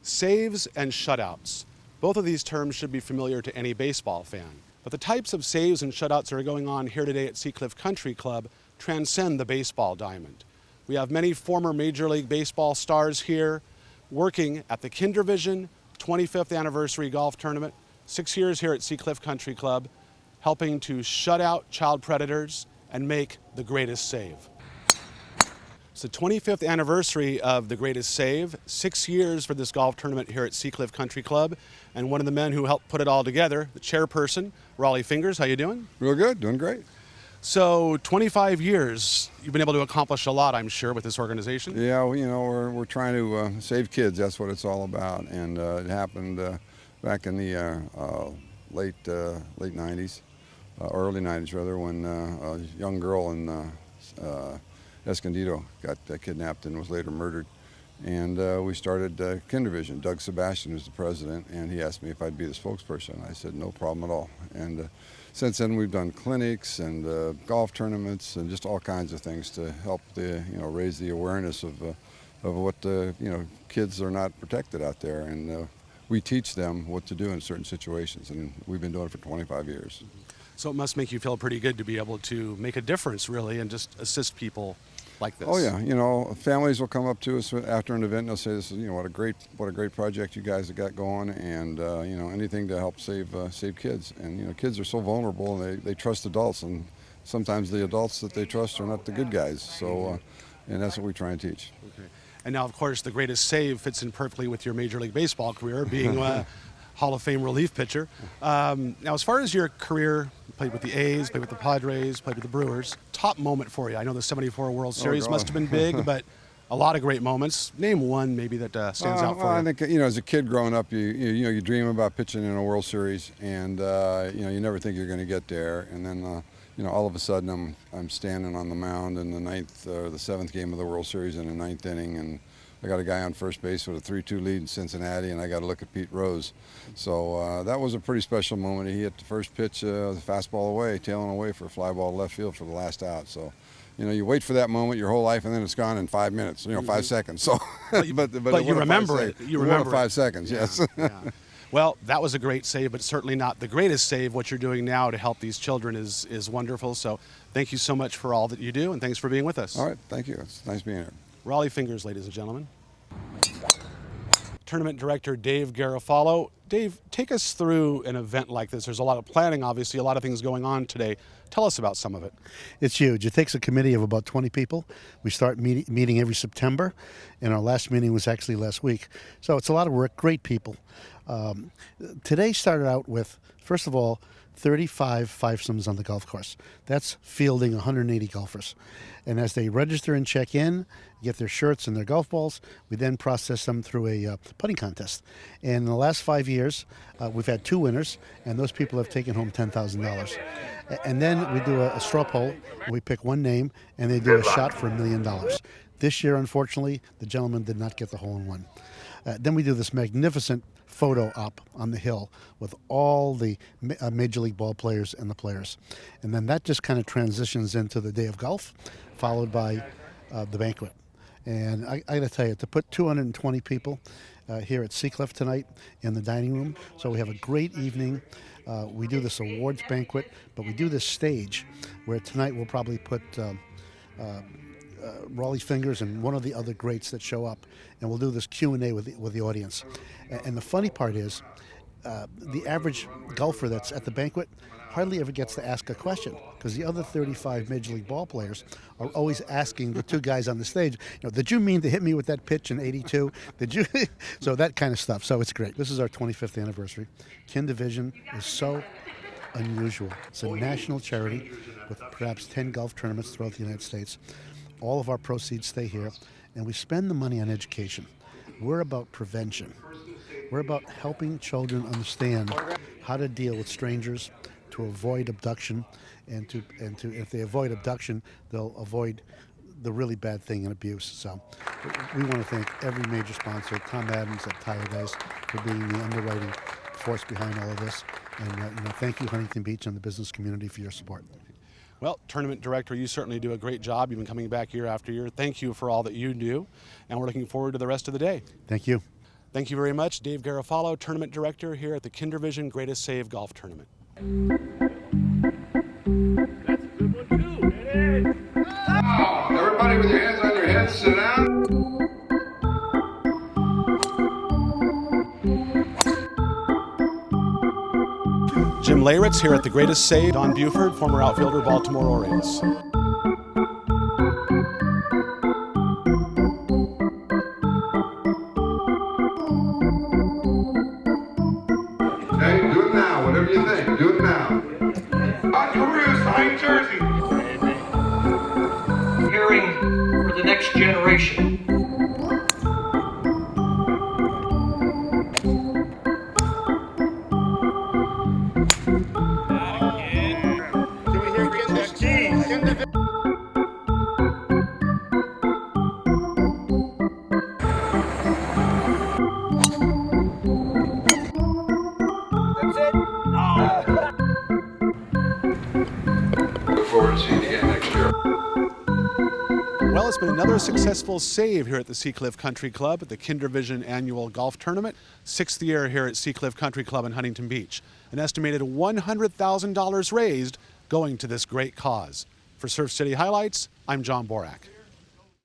Saves and shutouts. Both of these terms should be familiar to any baseball fan. But the types of saves and shutouts that are going on here today at Seacliff Country Club transcend the baseball diamond. We have many former Major League Baseball stars here working at the KinderVision 25th Anniversary Golf Tournament, 6 years here at Seacliff Country Club, helping to shut out child predators and make the greatest save. It's the 25th anniversary of the greatest save, 6 years for this golf tournament here at Seacliff Country Club, and one of the men who helped put it all together, the chairperson, Raleigh Fingers. How you doing? Real good, doing great. So 25 years, you've been able to accomplish a lot, I'm sure, with this organization. Yeah, well, you know, we're trying to save kids. That's what it's all about, and it happened back in the late 90s, early 90s rather, when a young girl in Escondido got kidnapped and was later murdered. And we started KinderVision. Doug Sebastian was the president, and he asked me if I'd be the spokesperson. I said, no problem at all. And since then, we've done clinics and golf tournaments and just all kinds of things to help raise the awareness of what kids are not protected out there, and we teach them what to do in certain situations. And we've been doing it for 25 years. So it must make you feel pretty good to be able to make a difference, really, and just assist people like this. Oh yeah, you know, families will come up to us after an event and they'll say, "This is, what a great project you guys have got going," and anything to help save kids. And kids are so vulnerable, and they trust adults, and sometimes the adults that they trust are not the good guys. So, and that's what we try and teach. Okay. And now, of course, the greatest save fits in perfectly with your Major League Baseball career, being Hall of Fame relief pitcher. Now, as far as your career, you played with the A's, played with the Padres, played with the Brewers. Top moment for you? I know the '74 World Series must have been big, but a lot of great moments. Name one maybe that stands out for you. I think as a kid growing up, you dream about pitching in a World Series, and you never think you're going to get there, and then all of a sudden I'm standing on the mound in the seventh game of the World Series in the ninth inning, and I got a guy on first base with a 3-2 lead in Cincinnati, and I got to look at Pete Rose. So that was a pretty special moment. He hit the first pitch, the fastball away, tailing away for a fly ball to left field for the last out. So, you wait for that moment your whole life, and then it's gone in 5 minutes, 5 seconds. So, but you remember it. You remember 5 seconds, yeah, yes. Yeah. Well, that was a great save, but certainly not the greatest save. What you're doing now to help these children is wonderful. So thank you so much for all that you do, and thanks for being with us. All right, thank you. It's nice being here. Raleigh Fingers, ladies and gentlemen. Tournament Director Dave Garofalo. Dave, take us through an event like this. There's a lot of planning, obviously, a lot of things going on today. Tell us about some of it. It's huge. It takes a committee of about 20 people. We start meeting every September, and our last meeting was actually last week. So it's a lot of work, great people. Today started out with, first of all, 35 fivesomes on the golf course. That's fielding 180 golfers. And as they register and check in, get their shirts and their golf balls, we then process them through a putting contest. And in the last 5 years, we've had 2 winners, and those people have taken home $10,000. And then we do a straw poll, and we pick one name, and they do a shot for $1 million. This year, unfortunately, the gentleman did not get the hole-in-one. Then we do this magnificent photo op on the hill with all the Major League ball players and the players. And then that just kind of transitions into the day of golf, followed by the banquet. And I got to tell you, to put 220 people here at Seacliff tonight in the dining room, so we have a great evening. We do this awards banquet, but we do this stage where tonight we'll probably put Raleigh Fingers and one of the other greats that show up, and we'll do this Q&A with the audience. And the funny part is, the average golfer that's at the banquet hardly ever gets to ask a question, because the other 35 Major League ball players are always asking the 2 guys on the stage, did you mean to hit me with that pitch in '82? Did you? So that kind of stuff. So it's great. This is our 25th anniversary. KinderVision is so unusual. It's a national charity with perhaps 10 golf tournaments throughout the United States. All of our proceeds stay here, and we spend the money on education. We're about prevention. We're about helping children understand how to deal with strangers, to avoid abduction, and to if they avoid abduction, they'll avoid the really bad thing in abuse. So we want to thank every major sponsor, Tom Adams at Tire Days, for being the underwriting force behind all of this. And thank you, Huntington Beach, and the business community for your support. Well, Tournament Director, you certainly do a great job. You've been coming back year after year. Thank you for all that you do, and we're looking forward to the rest of the day. Thank you. Thank you very much. Dave Garofalo, Tournament Director here at the KinderVision Greatest Save Golf Tournament. That's a good one too. It is. Oh, everybody with your hands on your heads, sit down. Jim Leyritz here at the Greatest Save. Don Buford, former outfielder, Baltimore Orioles. Hey, do it now, whatever you think, do it now. On career signed jersey. Caring for the next generation. Can we hear KinderVision? That's it. Look forward to seeing you again next year. Well, it's been another successful save here at the Seacliff Country Club at the KinderVision Annual Golf Tournament. 6th year here at Seacliff Country Club in Huntington Beach. An estimated $100,000 raised going to this great cause. For Surf City Highlights, I'm John Borak.